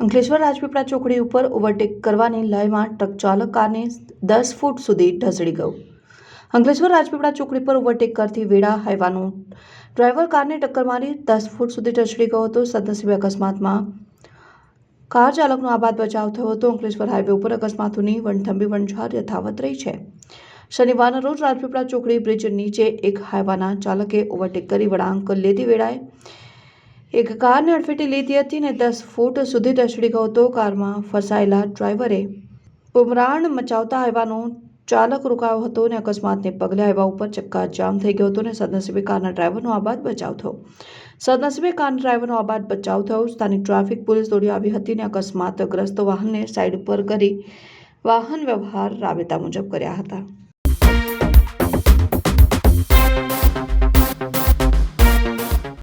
અંકલેશ્વર રાજપીપળા ચોકડી ઉપર ઓવરટેક કરવાની લયમાં ટ્રક ચાલક કારને 10 ફૂટ સુધી ઢસડી ગયો. અંકલેશ્વર રાજપીપળા ચોકડી પર ઓવરટેક કરતી વેળા હાઈવાનો ડ્રાઈવર કારને ટક્કર મારી 10 ફૂટ સુધી ઢસડી ગયો હતો. સદનસીબે અકસ્માતમાં કાર ચાલકનો આબાદ બચાવ થયો હતો. અંકલેશ્વર હાઈવે ઉપર અકસ્માતોની વણથંભી વણઝાર યથાવત રહી છે. શનિવારના રોજ રાજપીપળા ચોકડી બ્રિજ નીચે એક હાઈવાના ચાલકે ઓવરટેક કરી વળાંક લેતી વેળાએ એક કારને અડફેટે લીધી હતી અને 10 ફૂટ સુધી ઢસડી ગયો હતો. કારમાં ફસાયેલા ડ્રાઈવરે બુમરાણ મચાવતા હાઈવાનો ચાલક રોકાયો હતો અને અકસ્માતને પગલે હાઈવા ઉપર ચક્કાજામ થઈ ગયો હતો અને સદનસીબે કારના ડ્રાઈવરનો આબાદ બચાવ થયો. સ્થાનિક ટ્રાફિક પોલીસ દોડી આવી હતી અને અકસ્માતગ્રસ્ત વાહનને સાઈડ પર કરી વાહન વ્યવહાર રાબેતા મુજબ કર્યા હતા.